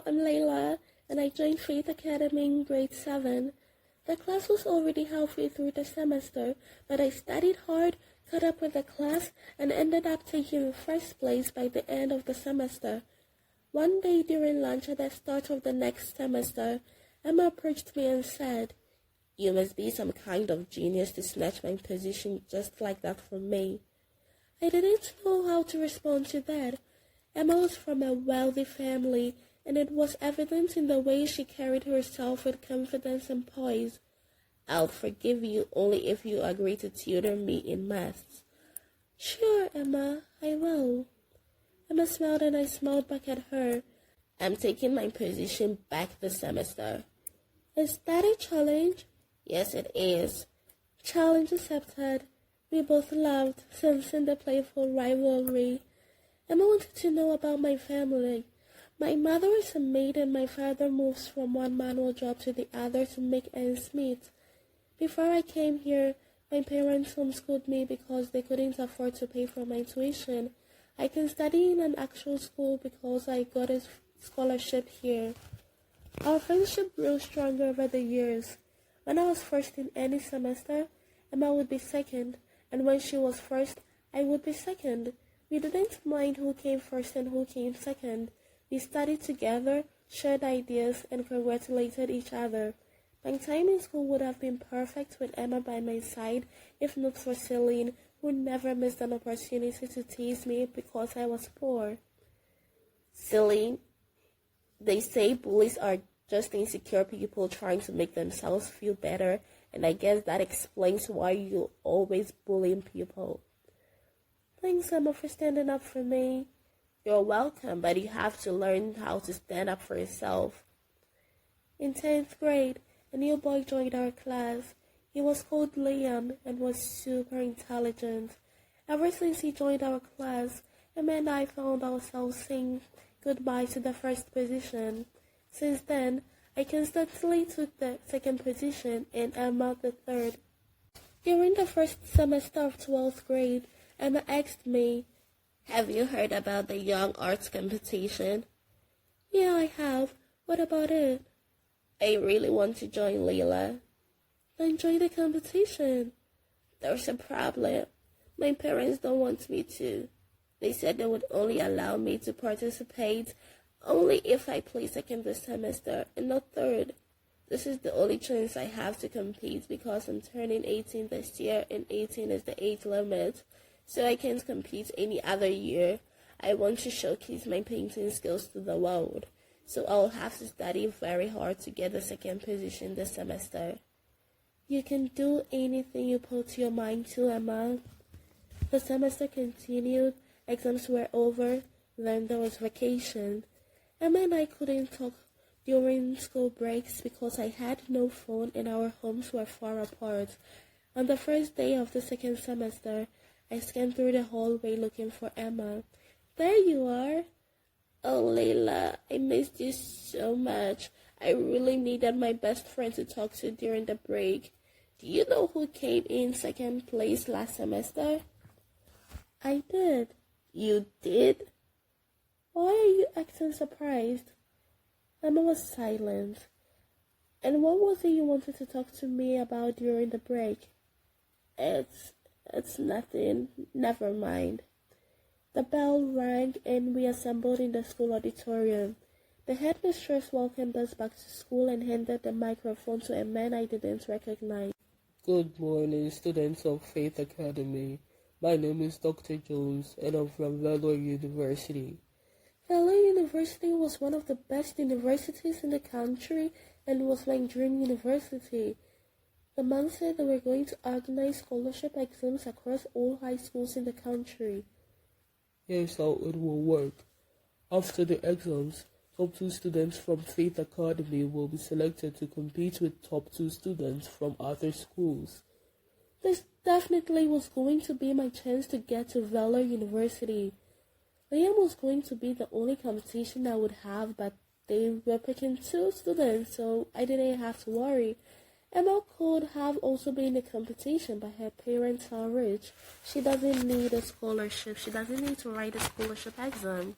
Hello, I'm Layla, and I joined Faith Academy in grade 7. The class was already halfway through the semester, but I studied hard, caught up with the class, and ended up taking the first place by the end of the semester. One day during lunch at the start of the next semester, Emma approached me and said, "You must be some kind of genius to snatch my position just like that from me." I didn't know how to respond to that. Emma was from a wealthy family, and it was evident in the way she carried herself with confidence and poise. "I'll forgive you only if you agree to tutor me in maths." "Sure, Emma, I will." Emma smiled and I smiled back at her. "I'm taking my position back this semester." "Is that a challenge?" "Yes, it is." Challenge accepted. We both laughed, sensing the playful rivalry. Emma wanted to know about my family. My mother is a maid and my father moves from one manual job to the other to make ends meet. Before I came here, my parents homeschooled me because they couldn't afford to pay for my tuition. I can study in an actual school because I got a scholarship here. Our friendship grew stronger over the years. When I was first in any semester, Emma would be second, and when she was first, I would be second. We didn't mind who came first and who came second. We studied together, shared ideas, and congratulated each other. My time in school would have been perfect with Emma by my side if not for Celine, who never missed an opportunity to tease me because I was poor. "Celine, they say bullies are just insecure people trying to make themselves feel better, and I guess that explains why you always bullying people." "Thanks, Emma, for standing up for me." "You're welcome, but you have to learn how to stand up for yourself." In 10th grade, a new boy joined our class. He was called Liam and was super intelligent. Ever since he joined our class, Emma and I found ourselves saying goodbye to the first position. Since then, I constantly took the second position and Emma the third. During the first semester of 12th grade, Emma asked me, "Have you heard about the Young Arts competition?" "Yeah, I have. What about it?" "I really want to join, Leila." "Then join the competition." "There's a problem. My parents don't want me to. They said they would only allow me to participate only if I place second this semester and not third. This is the only chance I have to compete because I'm turning 18 this year and 18 is the age limit, so I can't compete any other year. I want to showcase my painting skills to the world, so I'll have to study very hard to get the second position this semester." "You can do anything you put your mind to, Emma." The semester continued, exams were over, then there was vacation. Emma and I couldn't talk during school breaks because I had no phone and our homes were far apart. On the first day of the second semester, I scanned through the hallway looking for Emma. "There you are." "Oh, Layla, I missed you so much. I really needed my best friend to talk to during the break. Do you know who came in second place last semester?" "I did." "You did?" "Why are you acting surprised?" Emma was silent. "And what was it you wanted to talk to me about during the break?" It's nothing. Never mind." The bell rang and we assembled in the school auditorium. The headmistress welcomed us back to school and handed the microphone to a man I didn't recognize. "Good morning, students of Faith Academy. My name is Dr. Jones, and I'm from Valor University." Valor University was one of the best universities in the country and was my dream university. The man said they were going to organize scholarship exams across all high schools in the country. "Here's how it will work. After the exams, top 2 students from Faith Academy will be selected to compete with top 2 students from other schools." This definitely was going to be my chance to get to Valor University. Liam was going to be the only competition I would have, but they were picking 2 students, so I didn't have to worry. Emma could have also been in the competition, but her parents are rich. She doesn't need a scholarship. She doesn't need to write a scholarship exam.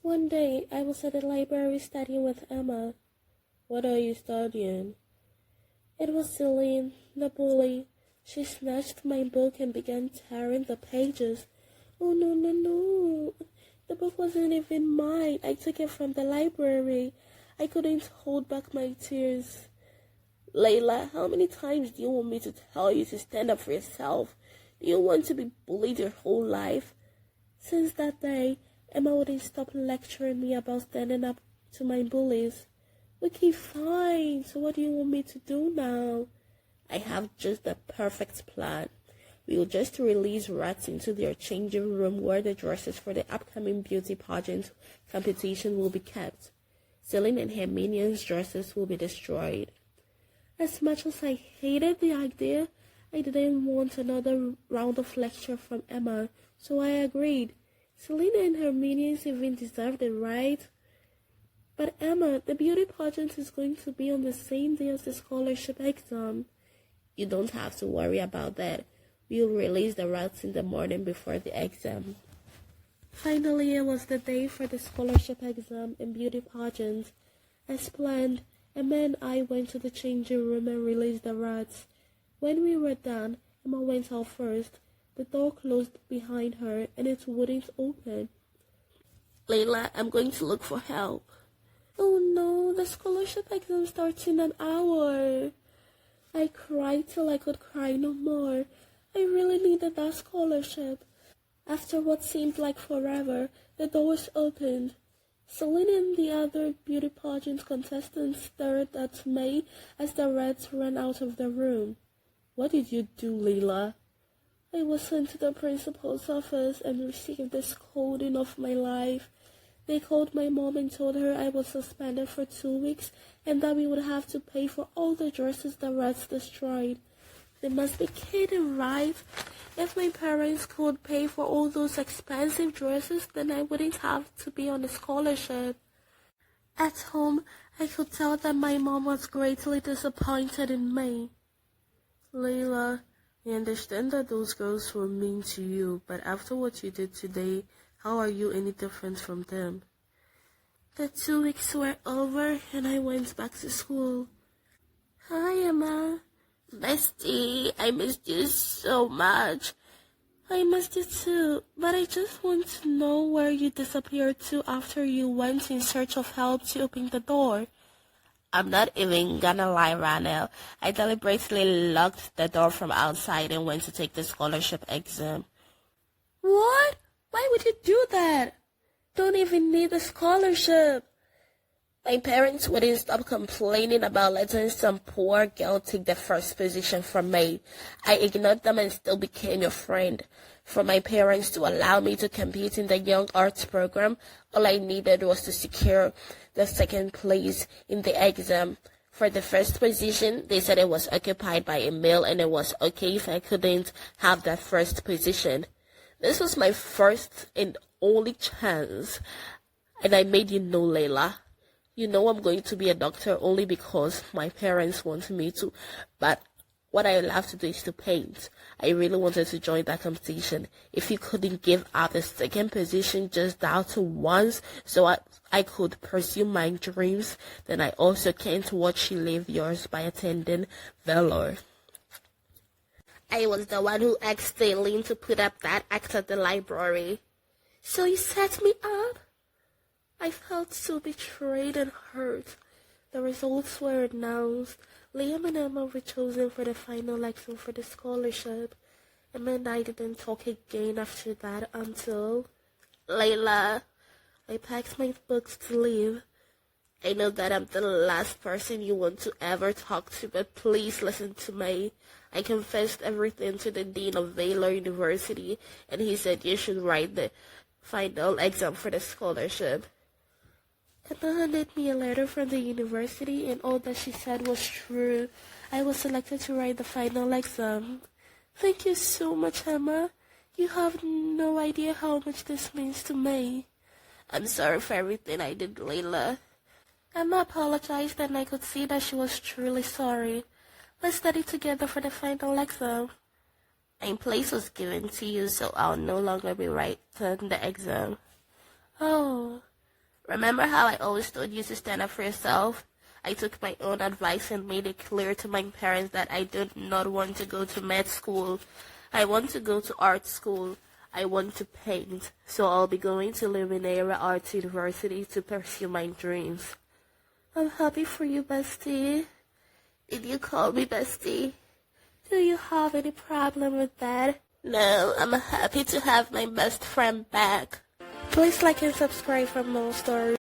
One day, I was at the library studying with Emma. What are you studying? It was Celine, the bully. She snatched my book and began tearing the pages. Oh, no, no, no. The book wasn't even mine. I took it from the library. I couldn't hold back my tears. Layla, how many times do you want me to tell you to stand up for yourself? Do you want to be bullied your whole life? Since that day, Emma wouldn't stop lecturing me about standing up to my bullies. Okay, fine. So what do you want me to do now? I have just the perfect plan. We will just release rats into their changing room where the dresses for the upcoming beauty pageant competition will be kept. Celine and her minions' dresses will be destroyed. As much as I hated the idea, I didn't want another round of lecture from Emma, so I agreed. Selena and her minions even deserved it, right? But Emma, the beauty pageant is going to be on the same day as the scholarship exam. You don't have to worry about that. We'll release the rats in the morning before the exam. Finally, it was the day for the scholarship exam and beauty pageant. As planned, Emma and I went to the changing room and released the rats. When we were done, Emma went out first. The door closed behind her and it wouldn't open. Layla, I'm going to look for help. Oh no, the scholarship exam starts in an hour. I cried till I could cry no more. I really needed that scholarship. After what seemed like forever, the doors opened. Celine and the other beauty pageant contestants stared at me as the rats ran out of the room. What did you do, Layla? I was sent to the principal's office and received the scolding of my life. They called my mom and told her I was suspended for 2 weeks and that we would have to pay for all the dresses the rats destroyed. They must be kidding, right? If my parents could pay for all those expensive dresses, then I wouldn't have to be on a scholarship. At home, I could tell that my mom was greatly disappointed in me. Layla, I understand that those girls were mean to you, but after what you did today, how are you any different from them? The 2 weeks were over and I went back to school. Hi, Emma. Bestie, I missed you so much. I missed you too, but I just want to know where you disappeared to after you went in search of help to open the door. I'm not even gonna lie right now. I deliberately locked the door from outside and went to take the scholarship exam. What? Why would you do that? Don't even need a scholarship. My parents wouldn't stop complaining about letting some poor girl take the first position from me. I ignored them and still became your friend. For my parents to allow me to compete in the Young Arts program, all I needed was to secure the second place in the exam. For the first position, they said it was occupied by a male and it was okay if I couldn't have that first position. This was my first and only chance, and I made you know, Layla. You know I'm going to be a doctor only because my parents want me to, but what I love to do is to paint. I really wanted to join that competition. If you couldn't give up the second position just down to once so I could pursue my dreams, then I also can't watch you live yours by attending Valor. I was the one who asked Celine to put up that act at the library. So you set me up? I felt so betrayed and hurt. The results were announced. Liam and Emma were chosen for the final exam for the scholarship. Emma and I didn't talk again after that until... Layla, I packed my books to leave. I know that I'm the last person you want to ever talk to, but please listen to me. I confessed everything to the dean of Valor University, and he said you should write the final exam for the scholarship. Emma handed me a letter from the university, and all that she said was true. I was selected to write the final exam. Thank you so much, Emma. You have no idea how much this means to me. I'm sorry for everything I did, Layla. Emma apologized, and I could see that she was truly sorry. Let's study together for the final exam. My place was given to you, so I'll no longer be writing the exam. Oh, Remember how I always told you to stand up for yourself? I took my own advice and made it clear to my parents that I did not want to go to med school. I want to go to art school. I want to paint. So I'll be going to Luminera Arts University to pursue my dreams. I'm happy for you, bestie. Did you call me bestie? Do you have any problem with that? No, I'm happy to have my best friend back. Please like and subscribe for more stories.